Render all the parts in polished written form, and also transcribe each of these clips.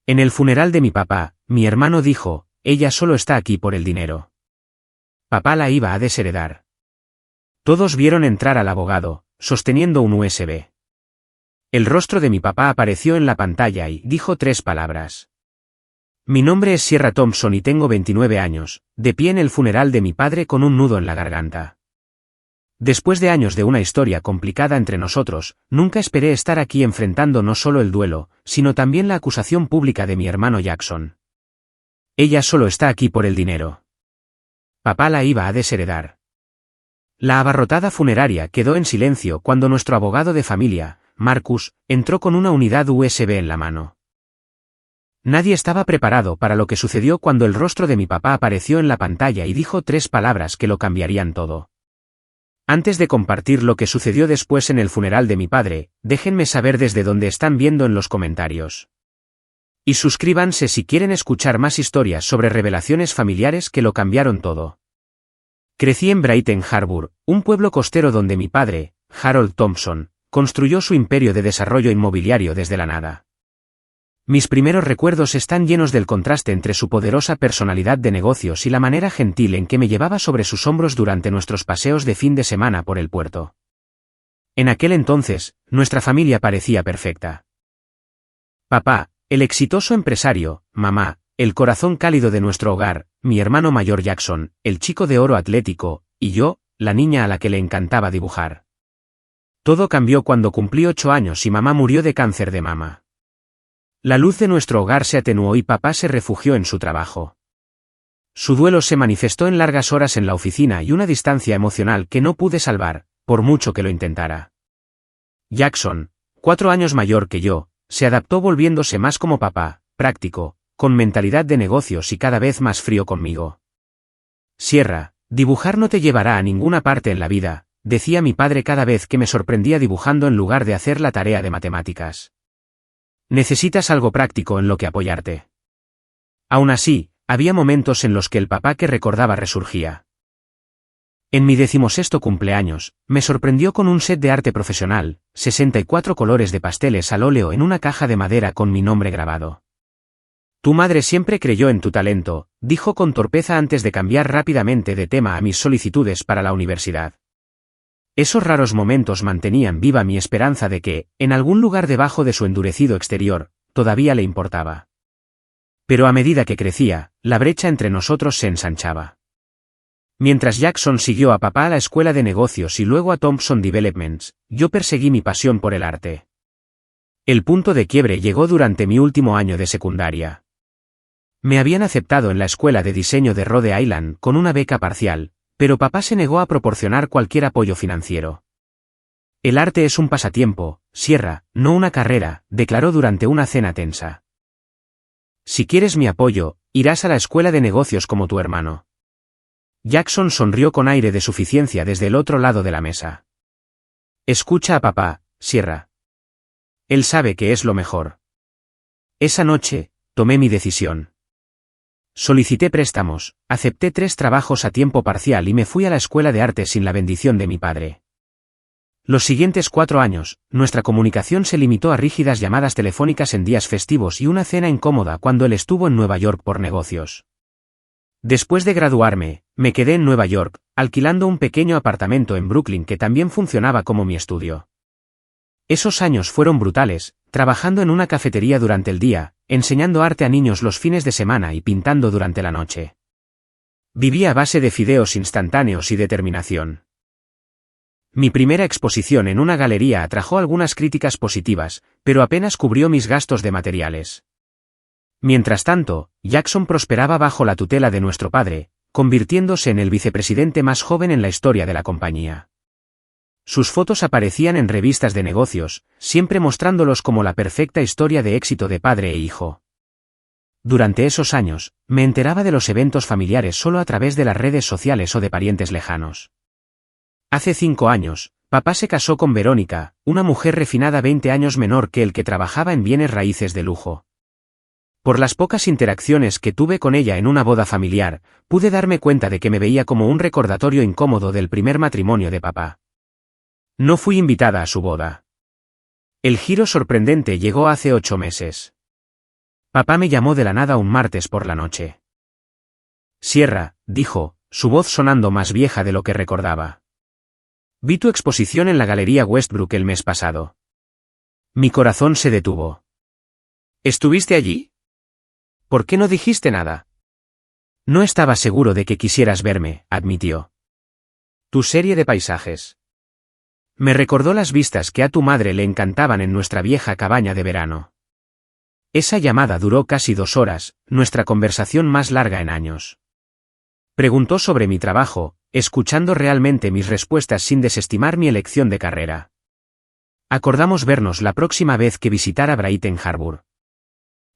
En el funeral de mi papá, mi hermano dijo, ella solo está aquí por el dinero. Papá la iba a desheredar. Todos vieron entrar al abogado, sosteniendo un USB. El rostro de mi papá apareció en la pantalla y dijo 3 palabras. Mi nombre es Sierra Thompson y tengo 29 años, de pie en el funeral de mi padre con un nudo en la garganta. Después de años de una historia complicada entre nosotros, nunca esperé estar aquí enfrentando no solo el duelo, sino también la acusación pública de mi hermano Jackson. Ella solo está aquí por el dinero. Papá la iba a desheredar. La abarrotada funeraria quedó en silencio cuando nuestro abogado de familia, Marcus, entró con una unidad USB en la mano. Nadie estaba preparado para lo que sucedió cuando el rostro de mi papá apareció en la pantalla y dijo 3 palabras que lo cambiarían todo. Antes de compartir lo que sucedió después en el funeral de mi padre, déjenme saber desde dónde están viendo en los comentarios. Y suscríbanse si quieren escuchar más historias sobre revelaciones familiares que lo cambiaron todo. Crecí en Brighton Harbour, un pueblo costero donde mi padre, Harold Thompson, construyó su imperio de desarrollo inmobiliario desde la nada. Mis primeros recuerdos están llenos del contraste entre su poderosa personalidad de negocios y la manera gentil en que me llevaba sobre sus hombros durante nuestros paseos de fin de semana por el puerto. En aquel entonces, nuestra familia parecía perfecta. Papá, el exitoso empresario; mamá, el corazón cálido de nuestro hogar; mi hermano mayor Jackson, el chico de oro atlético; y yo, la niña a la que le encantaba dibujar. Todo cambió cuando cumplí 8 años y mamá murió de cáncer de mama. La luz de nuestro hogar se atenuó y papá se refugió en su trabajo. Su duelo se manifestó en largas horas en la oficina y una distancia emocional que no pude salvar, por mucho que lo intentara. Jackson, 4 años mayor que yo, se adaptó volviéndose más como papá, práctico, con mentalidad de negocios y cada vez más frío conmigo. Sierra, dibujar no te llevará a ninguna parte en la vida, decía mi padre cada vez que me sorprendía dibujando en lugar de hacer la tarea de matemáticas. Necesitas algo práctico en lo que apoyarte. Aún así, había momentos en los que el papá que recordaba resurgía. En mi 16º cumpleaños, me sorprendió con un set de arte profesional, 64 colores de pasteles al óleo en una caja de madera con mi nombre grabado. Tu madre siempre creyó en tu talento, dijo con torpeza antes de cambiar rápidamente de tema a mis solicitudes para la universidad. Esos raros momentos mantenían viva mi esperanza de que, en algún lugar debajo de su endurecido exterior, todavía le importaba. Pero a medida que crecía, la brecha entre nosotros se ensanchaba. Mientras Jackson siguió a papá a la escuela de negocios y luego a Thompson Developments, yo perseguí mi pasión por el arte. El punto de quiebre llegó durante mi último año de secundaria. Me habían aceptado en la escuela de diseño de Rhode Island con una beca parcial, pero papá se negó a proporcionar cualquier apoyo financiero. El arte es un pasatiempo, Sierra, no una carrera, declaró durante una cena tensa. Si quieres mi apoyo, irás a la escuela de negocios como tu hermano. Jackson sonrió con aire de suficiencia desde el otro lado de la mesa. Escucha a papá, Sierra. Él sabe que es lo mejor. Esa noche, tomé mi decisión. Solicité préstamos, acepté 3 trabajos a tiempo parcial y me fui a la escuela de arte sin la bendición de mi padre. Los siguientes 4 años, nuestra comunicación se limitó a rígidas llamadas telefónicas en días festivos y una cena incómoda cuando él estuvo en Nueva York por negocios. Después de graduarme, me quedé en Nueva York, alquilando un pequeño apartamento en Brooklyn que también funcionaba como mi estudio. Esos años fueron brutales, trabajando en una cafetería durante el día, enseñando arte a niños los fines de semana y pintando durante la noche. Vivía a base de fideos instantáneos y determinación. Mi primera exposición en una galería atrajo algunas críticas positivas, pero apenas cubrió mis gastos de materiales. Mientras tanto, Jackson prosperaba bajo la tutela de nuestro padre, convirtiéndose en el vicepresidente más joven en la historia de la compañía. Sus fotos aparecían en revistas de negocios, siempre mostrándolos como la perfecta historia de éxito de padre e hijo. Durante esos años, me enteraba de los eventos familiares solo a través de las redes sociales o de parientes lejanos. Hace 5 años, papá se casó con Verónica, una mujer refinada 20 años menor que él que trabajaba en bienes raíces de lujo. Por las pocas interacciones que tuve con ella en una boda familiar, pude darme cuenta de que me veía como un recordatorio incómodo del primer matrimonio de papá. No fui invitada a su boda. El giro sorprendente llegó hace 8 meses. Papá me llamó de la nada un martes por la noche. Sierra, dijo, su voz sonando más vieja de lo que recordaba. Vi tu exposición en la Galería Westbrook el mes pasado. Mi corazón se detuvo. ¿Estuviste allí? ¿Por qué no dijiste nada? No estaba seguro de que quisieras verme, admitió. Tu serie de paisajes. Me recordó las vistas que a tu madre le encantaban en nuestra vieja cabaña de verano. Esa llamada duró casi 2 horas, nuestra conversación más larga en años. Preguntó sobre mi trabajo, escuchando realmente mis respuestas sin desestimar mi elección de carrera. Acordamos vernos la próxima vez que visitara Brighton Harbour.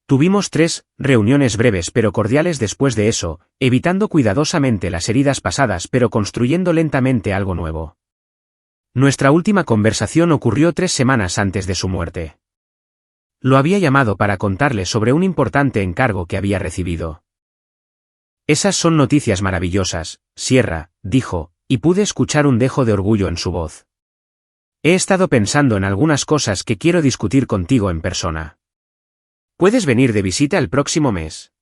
Tuvimos 3 reuniones breves pero cordiales después de eso, evitando cuidadosamente las heridas pasadas pero construyendo lentamente algo nuevo. Nuestra última conversación ocurrió 3 semanas antes de su muerte. Lo había llamado para contarle sobre un importante encargo que había recibido. Esas son noticias maravillosas, Sierra, dijo, y pude escuchar un dejo de orgullo en su voz. He estado pensando en algunas cosas que quiero discutir contigo en persona. ¿Puedes venir de visita el próximo mes?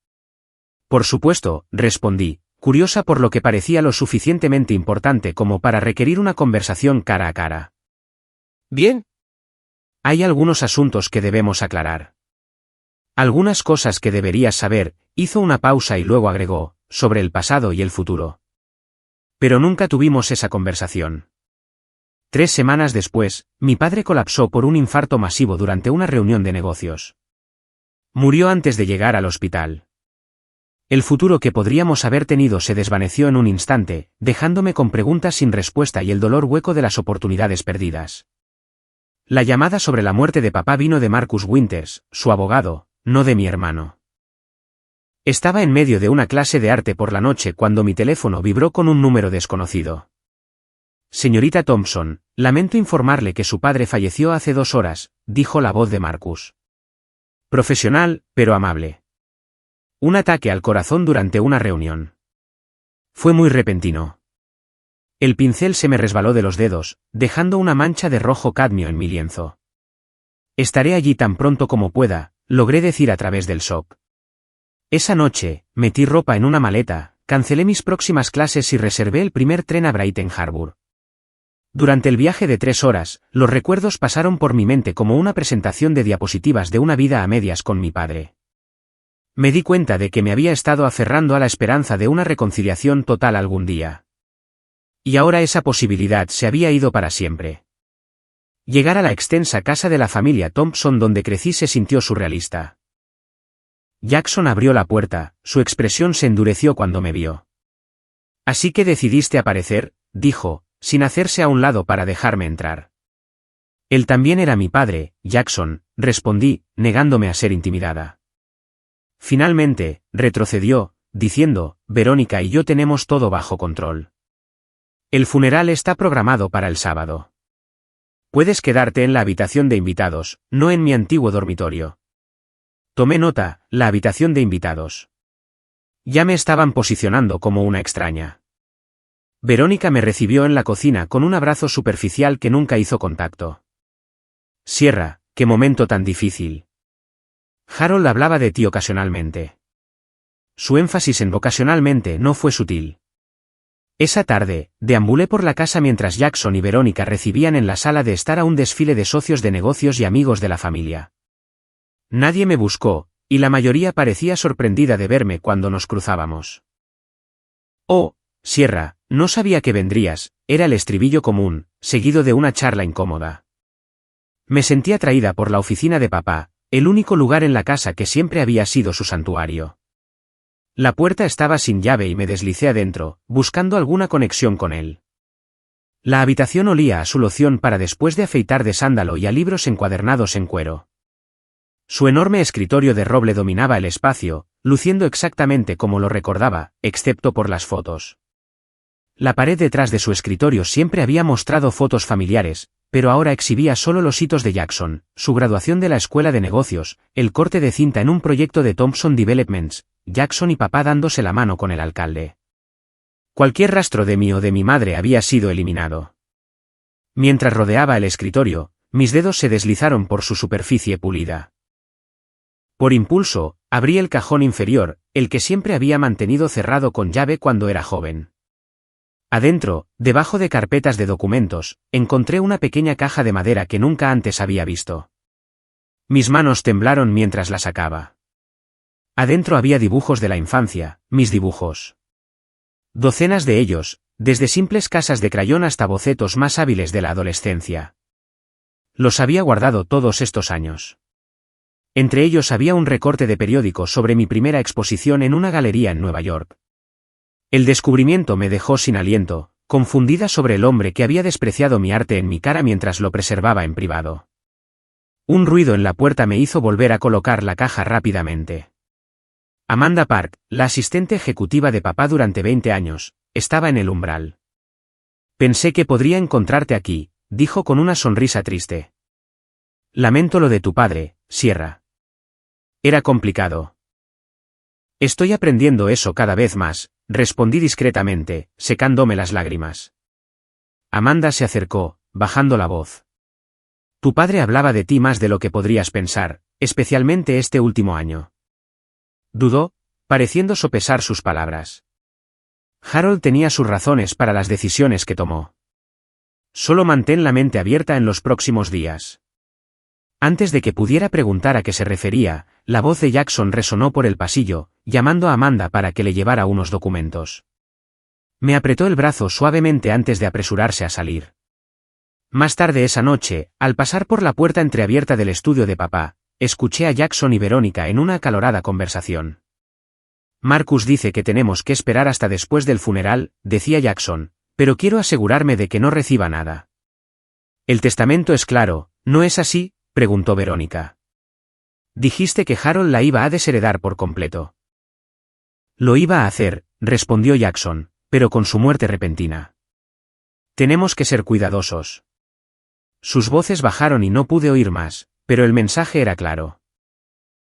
Por supuesto, respondí, curiosa por lo que parecía lo suficientemente importante como para requerir una conversación cara a cara. Bien. Hay algunos asuntos que debemos aclarar. Algunas cosas que deberías saber, hizo una pausa y luego agregó, sobre el pasado y el futuro. Pero nunca tuvimos esa conversación. 3 semanas después, mi padre colapsó por un infarto masivo durante una reunión de negocios. Murió antes de llegar al hospital. El futuro que podríamos haber tenido se desvaneció en un instante, dejándome con preguntas sin respuesta y el dolor hueco de las oportunidades perdidas. La llamada sobre la muerte de papá vino de Marcus Winters, su abogado, no de mi hermano. Estaba en medio de una clase de arte por la noche cuando mi teléfono vibró con un número desconocido. Señorita Thompson, lamento informarle que su padre falleció hace 2 horas, dijo la voz de Marcus. Profesional, pero amable. Un ataque al corazón durante una reunión. Fue muy repentino. El pincel se me resbaló de los dedos, dejando una mancha de rojo cadmio en mi lienzo. Estaré allí tan pronto como pueda, logré decir a través del shock. Esa noche, metí ropa en una maleta, cancelé mis próximas clases y reservé el primer tren a Brighton Harbour. Durante el viaje de 3 horas, los recuerdos pasaron por mi mente como una presentación de diapositivas de una vida a medias con mi padre. Me di cuenta de que me había estado aferrando a la esperanza de una reconciliación total algún día. Y ahora esa posibilidad se había ido para siempre. Llegar a la extensa casa de la familia Thompson donde crecí se sintió surrealista. Jackson abrió la puerta, su expresión se endureció cuando me vio. Así que decidiste aparecer, dijo, sin hacerse a un lado para dejarme entrar. Él también era mi padre, Jackson, respondí, negándome a ser intimidada. Finalmente, retrocedió, diciendo, Verónica y yo tenemos todo bajo control. El funeral está programado para el sábado. Puedes quedarte en la habitación de invitados, no en mi antiguo dormitorio. Tomé nota, la habitación de invitados. Ya me estaban posicionando como una extraña. Verónica me recibió en la cocina con un abrazo superficial que nunca hizo contacto. Sierra, qué momento tan difícil. Harold hablaba de ti ocasionalmente. Su énfasis en ocasionalmente no fue sutil. Esa tarde, deambulé por la casa mientras Jackson y Verónica recibían en la sala de estar a un desfile de socios de negocios y amigos de la familia. Nadie me buscó, y la mayoría parecía sorprendida de verme cuando nos cruzábamos. Oh, Sierra, no sabía que vendrías, era el estribillo común, seguido de una charla incómoda. Me sentí atraída por la oficina de papá, el único lugar en la casa que siempre había sido su santuario. La puerta estaba sin llave y me deslicé adentro, buscando alguna conexión con él. La habitación olía a su loción para después de afeitar de sándalo y a libros encuadernados en cuero. Su enorme escritorio de roble dominaba el espacio, luciendo exactamente como lo recordaba, excepto por las fotos. La pared detrás de su escritorio siempre había mostrado fotos familiares, pero ahora exhibía solo los hitos de Jackson, su graduación de la escuela de negocios, el corte de cinta en un proyecto de Thompson Developments, Jackson y papá dándose la mano con el alcalde. Cualquier rastro de mí o de mi madre había sido eliminado. Mientras rodeaba el escritorio, mis dedos se deslizaron por su superficie pulida. Por impulso, abrí el cajón inferior, el que siempre había mantenido cerrado con llave cuando era joven. Adentro, debajo de carpetas de documentos, encontré una pequeña caja de madera que nunca antes había visto. Mis manos temblaron mientras la sacaba. Adentro había dibujos de la infancia, mis dibujos. Docenas de ellos, desde simples casas de crayón hasta bocetos más hábiles de la adolescencia. Los había guardado todos estos años. Entre ellos había un recorte de periódico sobre mi primera exposición en una galería en Nueva York. El descubrimiento me dejó sin aliento, confundida sobre el hombre que había despreciado mi arte en mi cara mientras lo preservaba en privado. Un ruido en la puerta me hizo volver a colocar la caja rápidamente. Amanda Park, la asistente ejecutiva de papá durante 20 años, estaba en el umbral. Pensé que podría encontrarte aquí, dijo con una sonrisa triste. Lamento lo de tu padre, Sierra. Era complicado. Estoy aprendiendo eso cada vez más, respondí discretamente, secándome las lágrimas. Amanda se acercó, bajando la voz. Tu padre hablaba de ti más de lo que podrías pensar, especialmente este último año. Dudó, pareciendo sopesar sus palabras. Harold tenía sus razones para las decisiones que tomó. Solo mantén la mente abierta en los próximos días. Antes de que pudiera preguntar a qué se refería, la voz de Jackson resonó por el pasillo, llamando a Amanda para que le llevara unos documentos. Me apretó el brazo suavemente antes de apresurarse a salir. Más tarde esa noche, al pasar por la puerta entreabierta del estudio de papá, escuché a Jackson y Verónica en una acalorada conversación. Marcus dice que tenemos que esperar hasta después del funeral, decía Jackson, pero quiero asegurarme de que no reciba nada. El testamento es claro, ¿no es así?, preguntó Verónica. Dijiste que Harold la iba a desheredar por completo. Lo iba a hacer, respondió Jackson, pero con su muerte repentina. Tenemos que ser cuidadosos. Sus voces bajaron y no pude oír más, pero el mensaje era claro.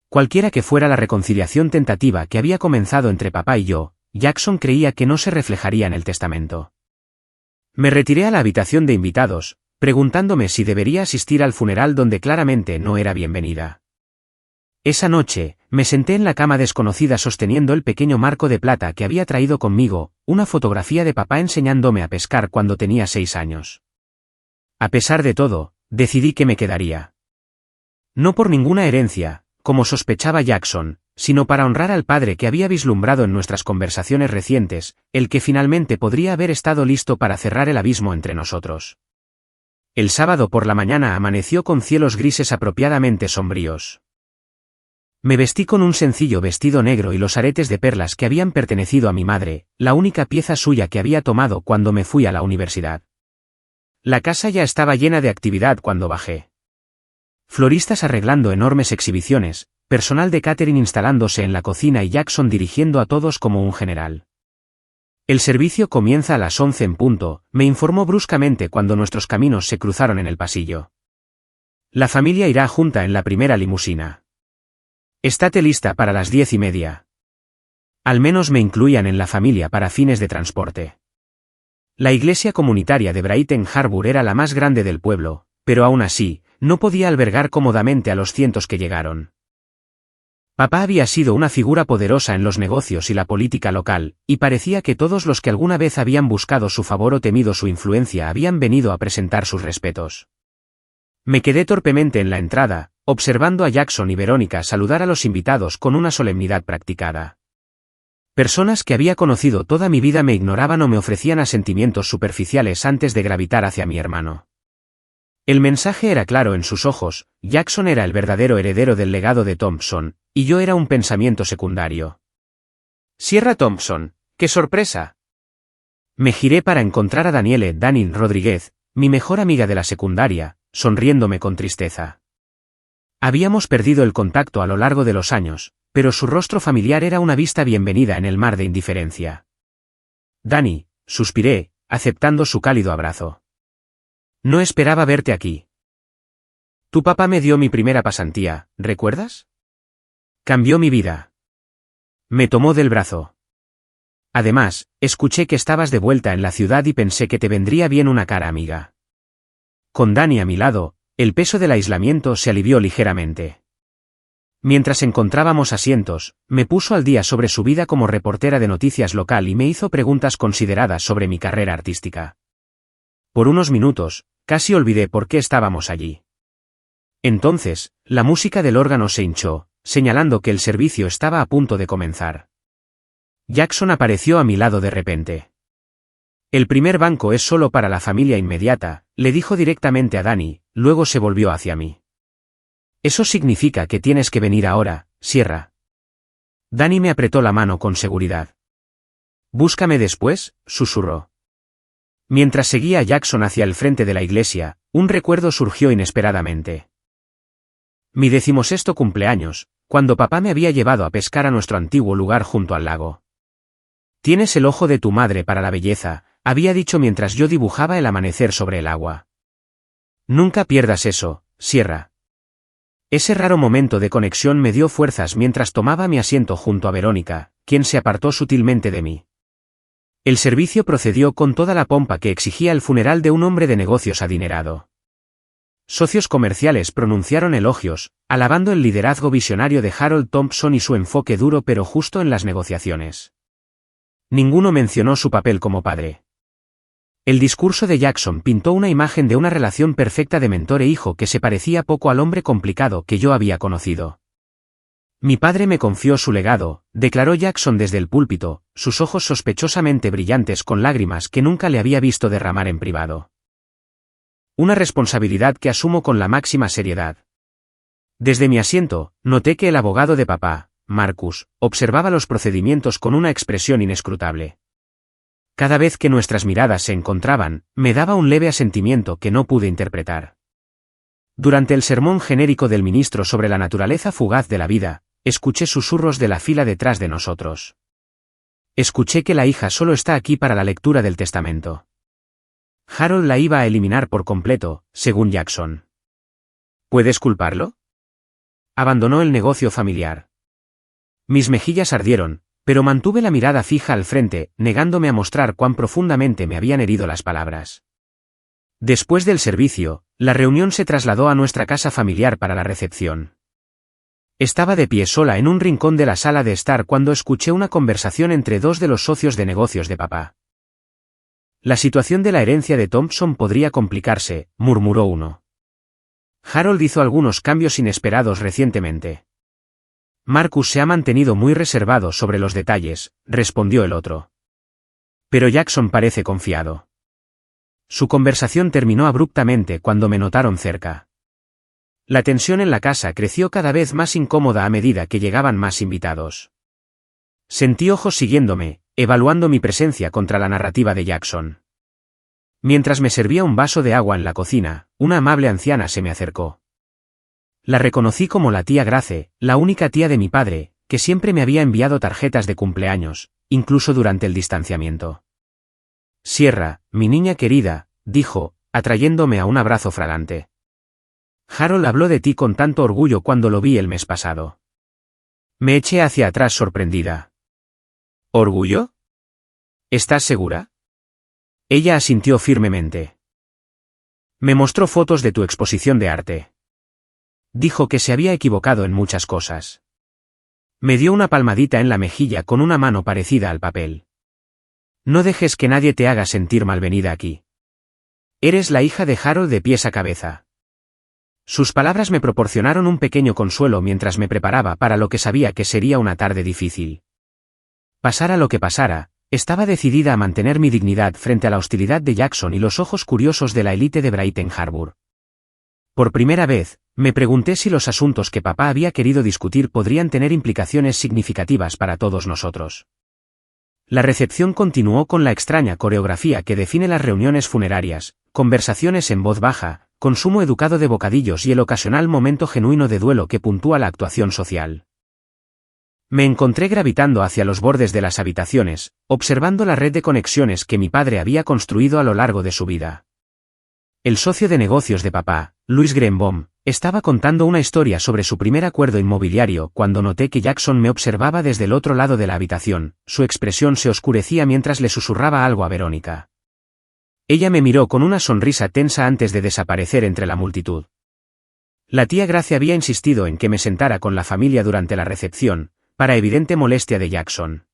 Cualquiera que fuera la reconciliación tentativa que había comenzado entre papá y yo, Jackson creía que no se reflejaría en el testamento. Me retiré a la habitación de invitados, preguntándome si debería asistir al funeral donde claramente no era bienvenida. Esa noche, me senté en la cama desconocida sosteniendo el pequeño marco de plata que había traído conmigo, una fotografía de papá enseñándome a pescar cuando tenía 6 años. A pesar de todo, decidí que me quedaría. No por ninguna herencia, como sospechaba Jackson, sino para honrar al padre que había vislumbrado en nuestras conversaciones recientes, el que finalmente podría haber estado listo para cerrar el abismo entre nosotros. El sábado por la mañana amaneció con cielos grises apropiadamente sombríos. Me vestí con un sencillo vestido negro y los aretes de perlas que habían pertenecido a mi madre, la única pieza suya que había tomado cuando me fui a la universidad. La casa ya estaba llena de actividad cuando bajé. Floristas arreglando enormes exhibiciones, personal de catering instalándose en la cocina y Jackson dirigiendo a todos como un general. El servicio comienza a las 11 en punto, me informó bruscamente cuando nuestros caminos se cruzaron en el pasillo. La familia irá junta en la primera limusina. Estate lista para las 10:30. Al menos me incluían en la familia para fines de transporte. La iglesia comunitaria de Brighton Harbour era la más grande del pueblo, pero aún así, no podía albergar cómodamente a los cientos que llegaron. Papá había sido una figura poderosa en los negocios y la política local, y parecía que todos los que alguna vez habían buscado su favor o temido su influencia habían venido a presentar sus respetos. Me quedé torpemente en la entrada, observando a Jackson y Verónica saludar a los invitados con una solemnidad practicada. Personas que había conocido toda mi vida me ignoraban o me ofrecían asentimientos superficiales antes de gravitar hacia mi hermano. El mensaje era claro en sus ojos, Jackson era el verdadero heredero del legado de Thompson, y yo era un pensamiento secundario. Sierra Thompson, ¡qué sorpresa! Me giré para encontrar a Danielle Danning Rodríguez, mi mejor amiga de la secundaria, sonriéndome con tristeza. Habíamos perdido el contacto a lo largo de los años, pero su rostro familiar era una vista bienvenida en el mar de indiferencia. Dani, suspiré, aceptando su cálido abrazo. No esperaba verte aquí. Tu papá me dio mi primera pasantía, ¿recuerdas? Cambió mi vida. Me tomó del brazo. Además, escuché que estabas de vuelta en la ciudad y pensé que te vendría bien una cara amiga. Con Dani a mi lado, el peso del aislamiento se alivió ligeramente. Mientras encontrábamos asientos, me puso al día sobre su vida como reportera de noticias local y me hizo preguntas consideradas sobre mi carrera artística. Por unos minutos, casi olvidé por qué estábamos allí. Entonces, la música del órgano se hinchó, señalando que el servicio estaba a punto de comenzar. Jackson apareció a mi lado de repente. El primer banco es solo para la familia inmediata, le dijo directamente a Danny, luego se volvió hacia mí. Eso significa que tienes que venir ahora, Sierra. Danny me apretó la mano con seguridad. Búscame después, susurró. Mientras seguía a Jackson hacia el frente de la iglesia, un recuerdo surgió inesperadamente. Mi 16º cumpleaños, cuando papá me había llevado a pescar a nuestro antiguo lugar junto al lago. Tienes el ojo de tu madre para la belleza, había dicho mientras yo dibujaba el amanecer sobre el agua. Nunca pierdas eso, Sierra. Ese raro momento de conexión me dio fuerzas mientras tomaba mi asiento junto a Verónica, quien se apartó sutilmente de mí. El servicio procedió con toda la pompa que exigía el funeral de un hombre de negocios adinerado. Socios comerciales pronunciaron elogios, alabando el liderazgo visionario de Harold Thompson y su enfoque duro pero justo en las negociaciones. Ninguno mencionó su papel como padre. El discurso de Jackson pintó una imagen de una relación perfecta de mentor e hijo que se parecía poco al hombre complicado que yo había conocido. Mi padre me confió su legado, declaró Jackson desde el púlpito, sus ojos sospechosamente brillantes con lágrimas que nunca le había visto derramar en privado. Una responsabilidad que asumo con la máxima seriedad. Desde mi asiento, noté que el abogado de papá, Marcus, observaba los procedimientos con una expresión inescrutable. Cada vez que nuestras miradas se encontraban, me daba un leve asentimiento que no pude interpretar. Durante el sermón genérico del ministro sobre la naturaleza fugaz de la vida, escuché susurros de la fila detrás de nosotros. Escuché que la hija solo está aquí para la lectura del testamento. Harold la iba a eliminar por completo, según Jackson. ¿Puedes culparlo? Abandonó el negocio familiar. Mis mejillas ardieron, pero mantuve la mirada fija al frente, negándome a mostrar cuán profundamente me habían herido las palabras. Después del servicio, la reunión se trasladó a nuestra casa familiar para la recepción. Estaba de pie sola en un rincón de la sala de estar cuando escuché una conversación entre dos de los socios de negocios de papá. La situación de la herencia de Thompson podría complicarse, murmuró uno. Harold hizo algunos cambios inesperados recientemente. Marcus se ha mantenido muy reservado sobre los detalles, respondió el otro. Pero Jackson parece confiado. Su conversación terminó abruptamente cuando me notaron cerca. La tensión en la casa creció cada vez más incómoda a medida que llegaban más invitados. Sentí ojos siguiéndome, evaluando mi presencia contra la narrativa de Jackson. Mientras me servía un vaso de agua en la cocina, una amable anciana se me acercó. La reconocí como la tía Grace, la única tía de mi padre, que siempre me había enviado tarjetas de cumpleaños, incluso durante el distanciamiento. Sierra, mi niña querida, dijo, atrayéndome a un abrazo fragante. Harold habló de ti con tanto orgullo cuando lo vi el mes pasado. Me eché hacia atrás sorprendida. ¿Orgullo? ¿Estás segura? Ella asintió firmemente. Me mostró fotos de tu exposición de arte. Dijo que se había equivocado en muchas cosas. Me dio una palmadita en la mejilla con una mano parecida al papel. No dejes que nadie te haga sentir malvenida aquí. Eres la hija de Harold de pies a cabeza. Sus palabras me proporcionaron un pequeño consuelo mientras me preparaba para lo que sabía que sería una tarde difícil. Pasara lo que pasara, estaba decidida a mantener mi dignidad frente a la hostilidad de Jackson y los ojos curiosos de la élite de Brighton Harbour. Por primera vez, me pregunté si los asuntos que papá había querido discutir podrían tener implicaciones significativas para todos nosotros. La recepción continuó con la extraña coreografía que define las reuniones funerarias, conversaciones en voz baja, consumo educado de bocadillos y el ocasional momento genuino de duelo que puntúa la actuación social. Me encontré gravitando hacia los bordes de las habitaciones, observando la red de conexiones que mi padre había construido a lo largo de su vida. El socio de negocios de papá, Louis Greenbaum, estaba contando una historia sobre su primer acuerdo inmobiliario cuando noté que Jackson me observaba desde el otro lado de la habitación. Su expresión se oscurecía mientras le susurraba algo a Verónica. Ella me miró con una sonrisa tensa antes de desaparecer entre la multitud. La tía Gracia había insistido en que me sentara con la familia durante la recepción, para evidente molestia de Jackson.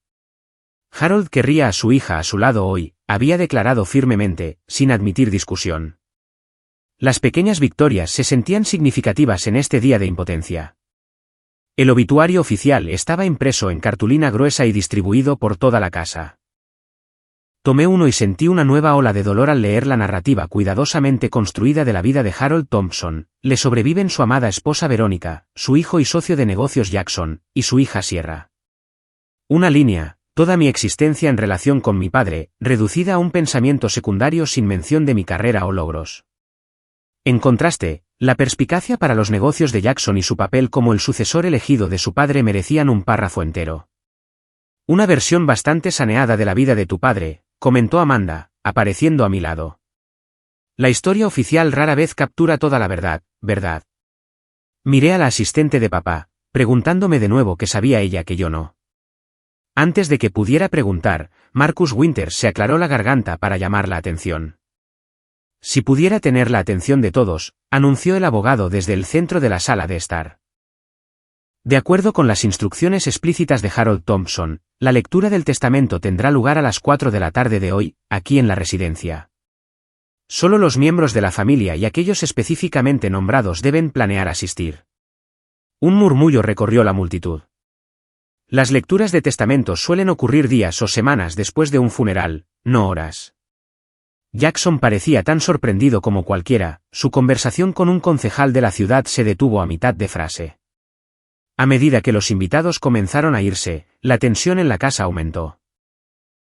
Harold querría a su hija a su lado hoy, había declarado firmemente, sin admitir discusión. Las pequeñas victorias se sentían significativas en este día de impotencia. El obituario oficial estaba impreso en cartulina gruesa y distribuido por toda la casa. Tomé uno y sentí una nueva ola de dolor al leer la narrativa cuidadosamente construida de la vida de Harold Thompson. Le sobreviven su amada esposa Verónica, su hijo y socio de negocios Jackson, y su hija Sierra. Una línea, toda mi existencia en relación con mi padre, reducida a un pensamiento secundario sin mención de mi carrera o logros. En contraste, la perspicacia para los negocios de Jackson y su papel como el sucesor elegido de su padre merecían un párrafo entero. Una versión bastante saneada de la vida de tu padre, comentó Amanda, apareciendo a mi lado. La historia oficial rara vez captura toda la verdad, ¿verdad? Miré a la asistente de papá, preguntándome de nuevo qué sabía ella que yo no. Antes de que pudiera preguntar, Marcus Winters se aclaró la garganta para llamar la atención. Si pudiera tener la atención de todos, anunció el abogado desde el centro de la sala de estar. De acuerdo con las instrucciones explícitas de Harold Thompson, la lectura del testamento tendrá lugar a las 4 de la tarde de hoy, aquí en la residencia. Solo los miembros de la familia y aquellos específicamente nombrados deben planear asistir. Un murmullo recorrió la multitud. Las lecturas de testamentos suelen ocurrir días o semanas después de un funeral, no horas. Jackson parecía tan sorprendido como cualquiera, su conversación con un concejal de la ciudad se detuvo a mitad de frase. A medida que los invitados comenzaron a irse, la tensión en la casa aumentó.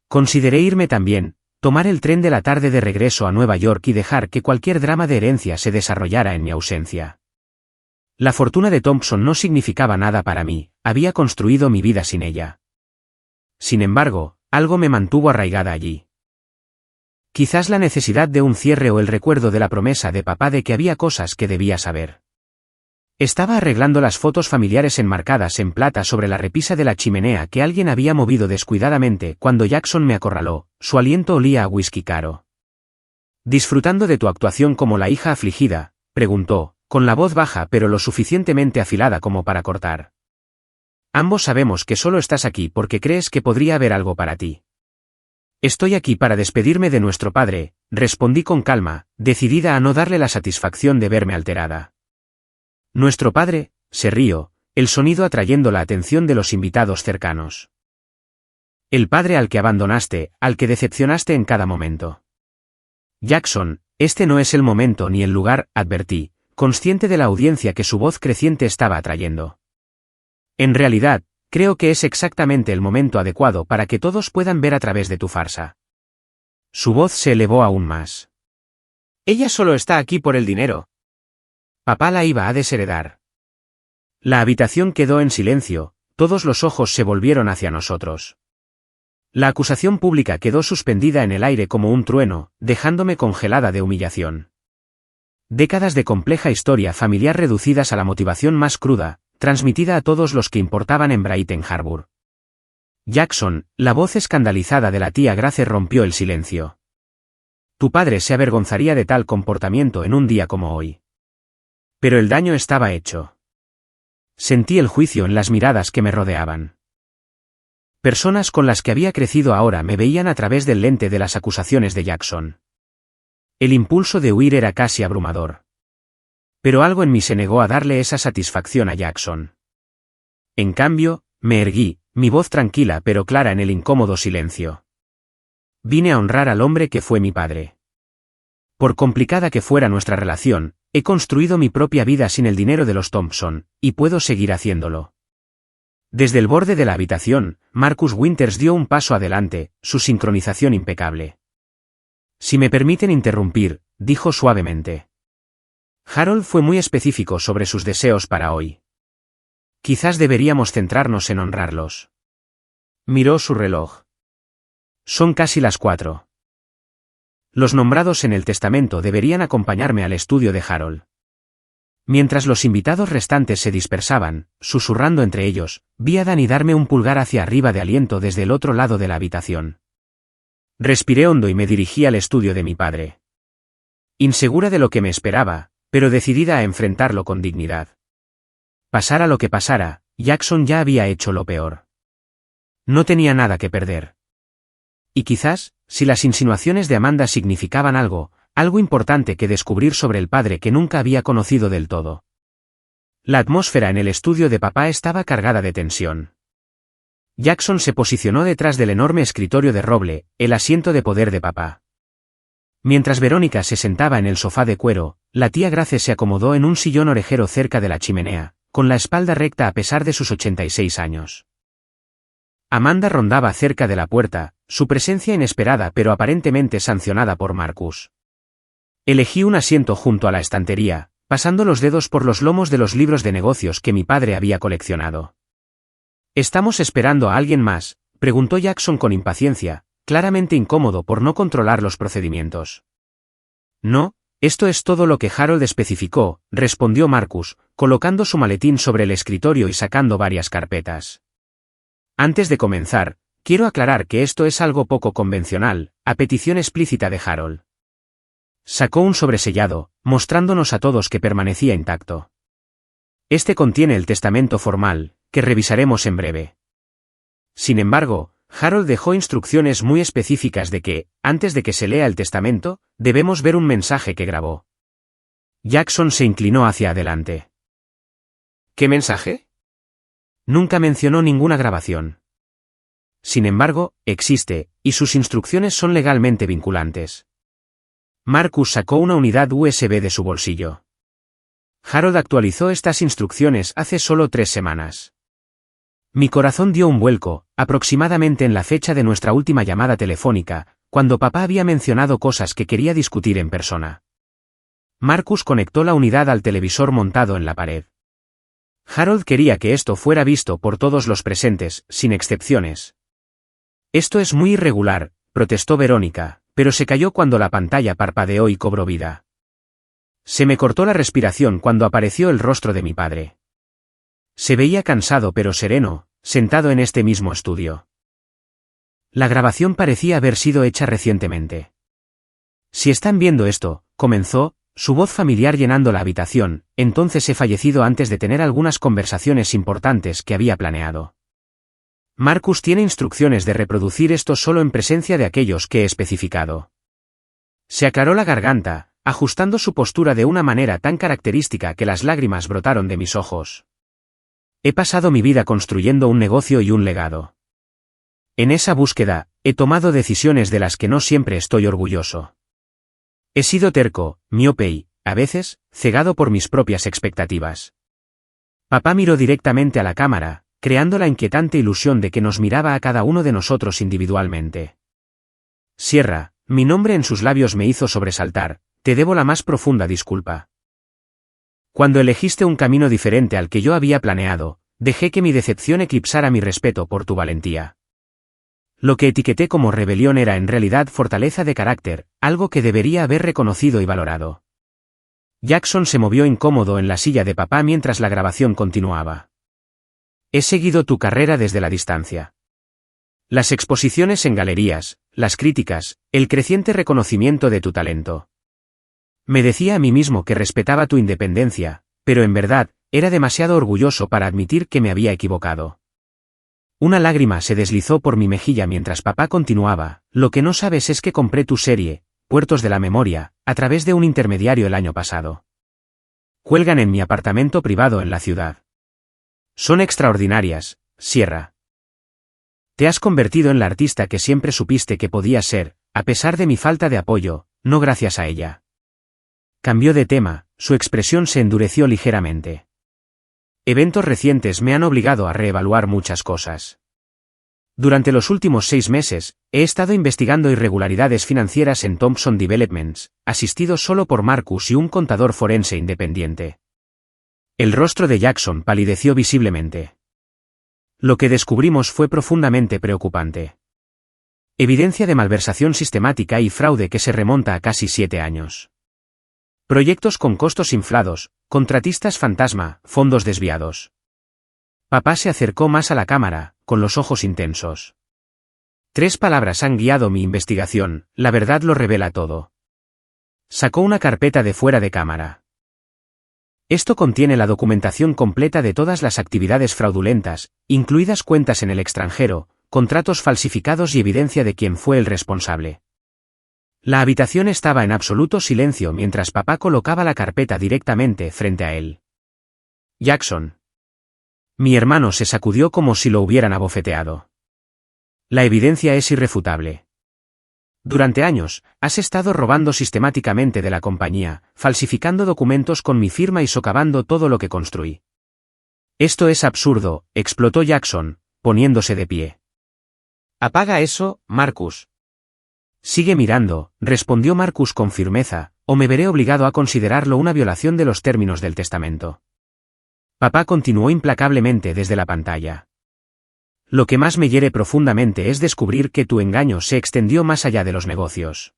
Consideré irme también, tomar el tren de la tarde de regreso a Nueva York y dejar que cualquier drama de herencia se desarrollara en mi ausencia. La fortuna de Thompson no significaba nada para mí, había construido mi vida sin ella. Sin embargo, algo me mantuvo arraigada allí. Quizás la necesidad de un cierre o el recuerdo de la promesa de papá de que había cosas que debía saber. Estaba arreglando las fotos familiares enmarcadas en plata sobre la repisa de la chimenea que alguien había movido descuidadamente cuando Jackson me acorraló, su aliento olía a whisky caro. «¿Disfrutando de tu actuación como la hija afligida?», preguntó, con la voz baja pero lo suficientemente afilada como para cortar. «Ambos sabemos que solo estás aquí porque crees que podría haber algo para ti». «Estoy aquí para despedirme de nuestro padre», respondí con calma, decidida a no darle la satisfacción de verme alterada. «Nuestro padre», se rió, el sonido atrayendo la atención de los invitados cercanos. «El padre al que abandonaste, al que decepcionaste en cada momento». «Jackson, este no es el momento ni el lugar», advertí, consciente de la audiencia que su voz creciente estaba atrayendo. «En realidad, creo que es exactamente el momento adecuado para que todos puedan ver a través de tu farsa». Su voz se elevó aún más. «Ella solo está aquí por el dinero». Papá la iba a desheredar. La habitación quedó en silencio, todos los ojos se volvieron hacia nosotros. La acusación pública quedó suspendida en el aire como un trueno, dejándome congelada de humillación. Décadas de compleja historia familiar reducidas a la motivación más cruda, transmitida a todos los que importaban en Brighton Harbour. Jackson, la voz escandalizada de la tía Grace rompió el silencio. Tu padre se avergonzaría de tal comportamiento en un día como hoy. Pero el daño estaba hecho. Sentí el juicio en las miradas que me rodeaban. Personas con las que había crecido ahora me veían a través del lente de las acusaciones de Jackson. El impulso de huir era casi abrumador. Pero algo en mí se negó a darle esa satisfacción a Jackson. En cambio, me erguí, mi voz tranquila pero clara en el incómodo silencio. Vine a honrar al hombre que fue mi padre. Por complicada que fuera nuestra relación, he construido mi propia vida sin el dinero de los Thompson, y puedo seguir haciéndolo. Desde el borde de la habitación, Marcus Winters dio un paso adelante, su sincronización impecable. Si me permiten interrumpir, dijo suavemente. Harold fue muy específico sobre sus deseos para hoy. Quizás deberíamos centrarnos en honrarlos. Miró su reloj. Son casi las 4. Los nombrados en el testamento deberían acompañarme al estudio de Harold. Mientras los invitados restantes se dispersaban, susurrando entre ellos, vi a Danny darme un pulgar hacia arriba de aliento desde el otro lado de la habitación. Respiré hondo y me dirigí al estudio de mi padre. Insegura de lo que me esperaba, pero decidida a enfrentarlo con dignidad. Pasara lo que pasara, Jackson ya había hecho lo peor. No tenía nada que perder. Y quizás, si las insinuaciones de Amanda significaban algo importante que descubrir sobre el padre que nunca había conocido del todo. La atmósfera en el estudio de papá estaba cargada de tensión. Jackson se posicionó detrás del enorme escritorio de roble, el asiento de poder de papá. Mientras Verónica se sentaba en el sofá de cuero, la tía Grace se acomodó en un sillón orejero cerca de la chimenea, con la espalda recta a pesar de sus 86 años. Amanda rondaba cerca de la puerta, su presencia inesperada pero aparentemente sancionada por Marcus. Elegí un asiento junto a la estantería, pasando los dedos por los lomos de los libros de negocios que mi padre había coleccionado. ¿Estamos esperando a alguien más?, preguntó Jackson con impaciencia, claramente incómodo por no controlar los procedimientos. No, esto es todo lo que Harold especificó, respondió Marcus, colocando su maletín sobre el escritorio y sacando varias carpetas. Antes de comenzar, quiero aclarar que esto es algo poco convencional, a petición explícita de Harold. Sacó un sobresellado, mostrándonos a todos que permanecía intacto. Este contiene el testamento formal, que revisaremos en breve. Sin embargo, Harold dejó instrucciones muy específicas de que, antes de que se lea el testamento, debemos ver un mensaje que grabó. Jackson se inclinó hacia adelante. ¿Qué mensaje? Nunca mencionó ninguna grabación. Sin embargo, existe, y sus instrucciones son legalmente vinculantes. Marcus sacó una unidad USB de su bolsillo. Harold actualizó estas instrucciones hace solo 3 semanas. Mi corazón dio un vuelco, aproximadamente en la fecha de nuestra última llamada telefónica, cuando papá había mencionado cosas que quería discutir en persona. Marcus conectó la unidad al televisor montado en la pared. Harold quería que esto fuera visto por todos los presentes, sin excepciones. Esto es muy irregular, protestó Verónica, pero se calló cuando la pantalla parpadeó y cobró vida. Se me cortó la respiración cuando apareció el rostro de mi padre. Se veía cansado pero sereno, sentado en este mismo estudio. La grabación parecía haber sido hecha recientemente. Si están viendo esto, comenzó, su voz familiar llenando la habitación, entonces he fallecido antes de tener algunas conversaciones importantes que había planeado. Marcus tiene instrucciones de reproducir esto solo en presencia de aquellos que he especificado. Se aclaró la garganta, ajustando su postura de una manera tan característica que las lágrimas brotaron de mis ojos. He pasado mi vida construyendo un negocio y un legado. En esa búsqueda, he tomado decisiones de las que no siempre estoy orgulloso. He sido terco, miope y, a veces, cegado por mis propias expectativas. Papá miró directamente a la cámara, creando la inquietante ilusión de que nos miraba a cada uno de nosotros individualmente. Sierra, mi nombre en sus labios me hizo sobresaltar, te debo la más profunda disculpa. Cuando elegiste un camino diferente al que yo había planeado, dejé que mi decepción eclipsara mi respeto por tu valentía. Lo que etiqueté como rebelión era en realidad fortaleza de carácter, algo que debería haber reconocido y valorado. Jackson se movió incómodo en la silla de papá mientras la grabación continuaba. He seguido tu carrera desde la distancia. Las exposiciones en galerías, las críticas, el creciente reconocimiento de tu talento. Me decía a mí mismo que respetaba tu independencia, pero en verdad, era demasiado orgulloso para admitir que me había equivocado. Una lágrima se deslizó por mi mejilla mientras papá continuaba, lo que no sabes es que compré tu serie, Puertos de la Memoria, a través de un intermediario el año pasado. Cuelgan en mi apartamento privado en la ciudad. Son extraordinarias, Sierra. Te has convertido en la artista que siempre supiste que podías ser, a pesar de mi falta de apoyo, no gracias a ella. Cambió de tema, su expresión se endureció ligeramente. Eventos recientes me han obligado a reevaluar muchas cosas. Durante los últimos 6 meses, he estado investigando irregularidades financieras en Thompson Developments, asistido solo por Marcus y un contador forense independiente. El rostro de Jackson palideció visiblemente. Lo que descubrimos fue profundamente preocupante. Evidencia de malversación sistemática y fraude que se remonta a casi 7 años. Proyectos con costos inflados, contratistas fantasma, fondos desviados. Papá se acercó más a la cámara, con los ojos intensos. 3 palabras han guiado mi investigación, la verdad lo revela todo. Sacó una carpeta de fuera de cámara. Esto contiene la documentación completa de todas las actividades fraudulentas, incluidas cuentas en el extranjero, contratos falsificados y evidencia de quién fue el responsable. La habitación estaba en absoluto silencio mientras papá colocaba la carpeta directamente frente a él. Jackson. Mi hermano se sacudió como si lo hubieran abofeteado. La evidencia es irrefutable. Durante años, has estado robando sistemáticamente de la compañía, falsificando documentos con mi firma y socavando todo lo que construí. Esto es absurdo, explotó Jackson, poniéndose de pie. Apaga eso, Marcus. Sigue mirando, respondió Marcus con firmeza, o me veré obligado a considerarlo una violación de los términos del testamento. Papá continuó implacablemente desde la pantalla. Lo que más me hiere profundamente es descubrir que tu engaño se extendió más allá de los negocios.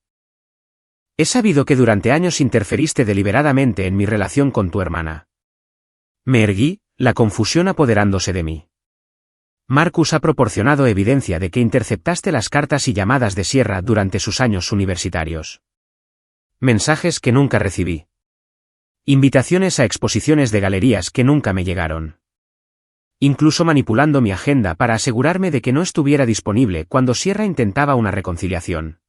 He sabido que durante años interferiste deliberadamente en mi relación con tu hermana. Me erguí, la confusión apoderándose de mí. Marcus ha proporcionado evidencia de que interceptaste las cartas y llamadas de Sierra durante sus años universitarios. Mensajes que nunca recibí. Invitaciones a exposiciones de galerías que nunca me llegaron. Incluso manipulando mi agenda para asegurarme de que no estuviera disponible cuando Sierra intentaba una reconciliación.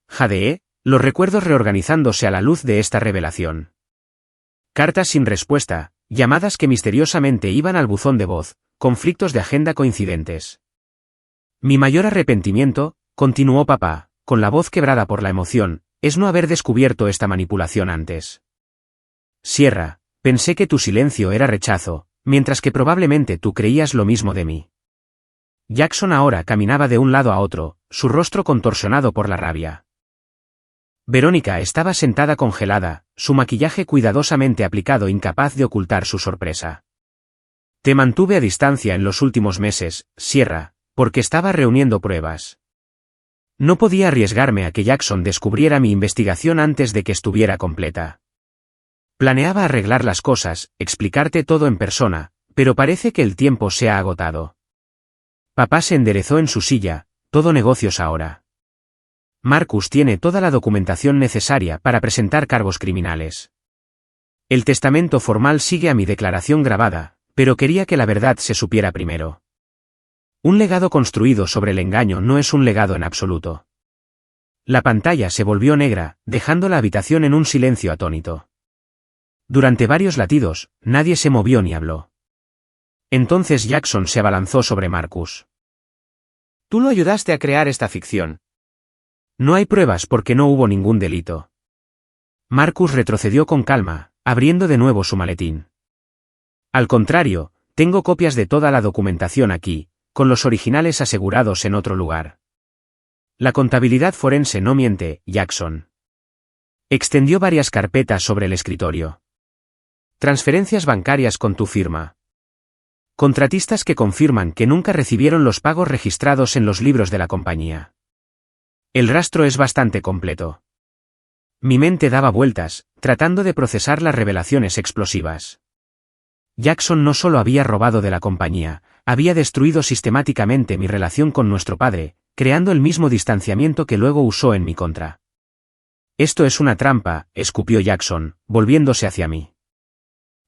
Jadeé, los recuerdos reorganizándose a la luz de esta revelación. Cartas sin respuesta, llamadas que misteriosamente iban al buzón de voz, conflictos de agenda coincidentes. Mi mayor arrepentimiento, continuó papá, con la voz quebrada por la emoción, es no haber descubierto esta manipulación antes. Sierra, pensé que tu silencio era rechazo, mientras que probablemente tú creías lo mismo de mí. Jackson ahora caminaba de un lado a otro, su rostro contorsionado por la rabia. Verónica estaba sentada congelada, su maquillaje cuidadosamente aplicado, incapaz de ocultar su sorpresa. Te mantuve a distancia en los últimos meses, Sierra, porque estaba reuniendo pruebas. No podía arriesgarme a que Jackson descubriera mi investigación antes de que estuviera completa. Planeaba arreglar las cosas, explicarte todo en persona, pero parece que el tiempo se ha agotado. Papá se enderezó en su silla, todo negocios ahora. Marcus tiene toda la documentación necesaria para presentar cargos criminales. El testamento formal sigue a mi declaración grabada, pero quería que la verdad se supiera primero. Un legado construido sobre el engaño no es un legado en absoluto. La pantalla se volvió negra, dejando la habitación en un silencio atónito. Durante varios latidos, nadie se movió ni habló. Entonces Jackson se abalanzó sobre Marcus. Tú lo ayudaste a crear esta ficción. No hay pruebas porque no hubo ningún delito. Marcus retrocedió con calma, abriendo de nuevo su maletín. Al contrario, tengo copias de toda la documentación aquí, con los originales asegurados en otro lugar. La contabilidad forense no miente, Jackson. Extendió varias carpetas sobre el escritorio. Transferencias bancarias con tu firma. Contratistas que confirman que nunca recibieron los pagos registrados en los libros de la compañía. El rastro es bastante completo. Mi mente daba vueltas, tratando de procesar las revelaciones explosivas. Jackson no solo había robado de la compañía, había destruido sistemáticamente mi relación con nuestro padre, creando el mismo distanciamiento que luego usó en mi contra. Esto es una trampa, escupió Jackson, volviéndose hacia mí.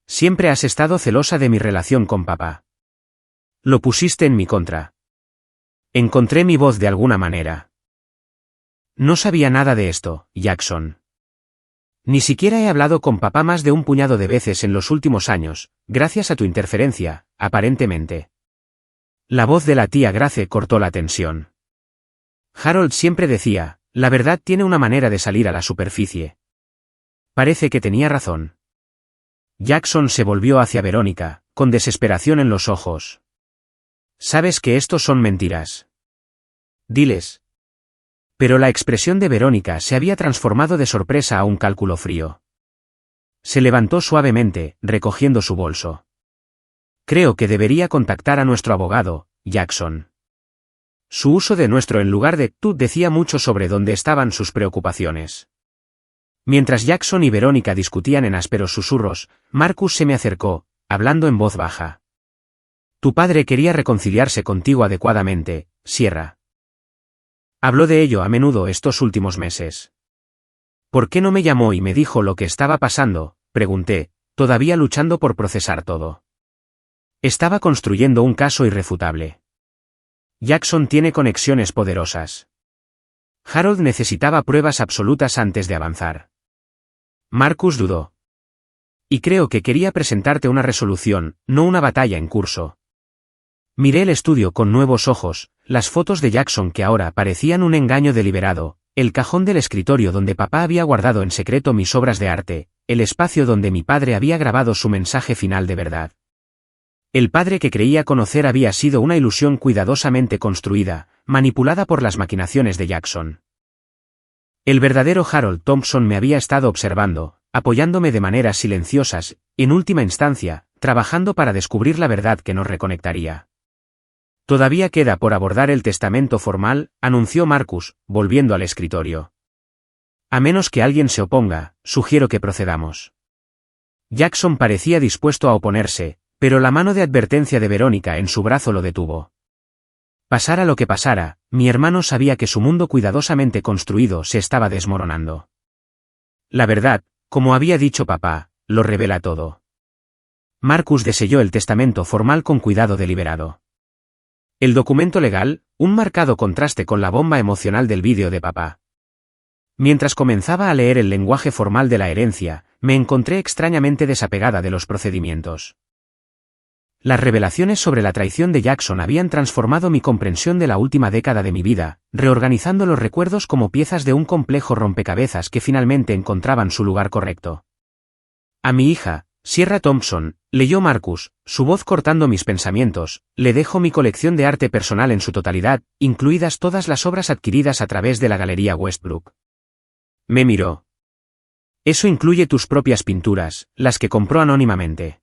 Siempre has estado celosa de mi relación con papá. Lo pusiste en mi contra. Encontré mi voz de alguna manera. No sabía nada de esto, Jackson. Ni siquiera he hablado con papá más de un puñado de veces en los últimos años, gracias a tu interferencia, aparentemente. La voz de la tía Grace cortó la tensión. Harold siempre decía, la verdad tiene una manera de salir a la superficie. Parece que tenía razón. Jackson se volvió hacia Verónica, con desesperación en los ojos. Sabes que estos son mentiras. Diles. Pero la expresión de Verónica se había transformado de sorpresa a un cálculo frío. Se levantó suavemente, recogiendo su bolso. Creo que debería contactar a nuestro abogado, Jackson. Su uso de nuestro en lugar de tú decía mucho sobre dónde estaban sus preocupaciones. Mientras Jackson y Verónica discutían en ásperos susurros, Marcus se me acercó, hablando en voz baja. Tu padre quería reconciliarse contigo adecuadamente, Sierra. Habló de ello a menudo estos últimos meses. ¿Por qué no me llamó y me dijo lo que estaba pasando?, pregunté, todavía luchando por procesar todo. Estaba construyendo un caso irrefutable. Jackson tiene conexiones poderosas. Harold necesitaba pruebas absolutas antes de avanzar. Marcus dudó. Y creo que quería presentarte una resolución, no una batalla en curso. Miré el estudio con nuevos ojos, las fotos de Jackson que ahora parecían un engaño deliberado, el cajón del escritorio donde papá había guardado en secreto mis obras de arte, el espacio donde mi padre había grabado su mensaje final de verdad. El padre que creía conocer había sido una ilusión cuidadosamente construida, manipulada por las maquinaciones de Jackson. El verdadero Harold Thompson me había estado observando, apoyándome de maneras silenciosas, en última instancia, trabajando para descubrir la verdad que nos reconectaría. Todavía queda por abordar el testamento formal, anunció Marcus, volviendo al escritorio. A menos que alguien se oponga, sugiero que procedamos. Jackson parecía dispuesto a oponerse, pero la mano de advertencia de Verónica en su brazo lo detuvo. Pasara lo que pasara, mi hermano sabía que su mundo cuidadosamente construido se estaba desmoronando. La verdad, como había dicho papá, lo revela todo. Marcus deselló el testamento formal con cuidado deliberado. El documento legal, un marcado contraste con la bomba emocional del vídeo de papá. Mientras comenzaba a leer el lenguaje formal de la herencia, me encontré extrañamente desapegada de los procedimientos. Las revelaciones sobre la traición de Jackson habían transformado mi comprensión de la última década de mi vida, reorganizando los recuerdos como piezas de un complejo rompecabezas que finalmente encontraban su lugar correcto. A mi hija, Sierra Thompson, leyó Marcus, su voz cortando mis pensamientos, le dejo mi colección de arte personal en su totalidad, incluidas todas las obras adquiridas a través de la Galería Westbrook. Me miró. Eso incluye tus propias pinturas, las que compró anónimamente.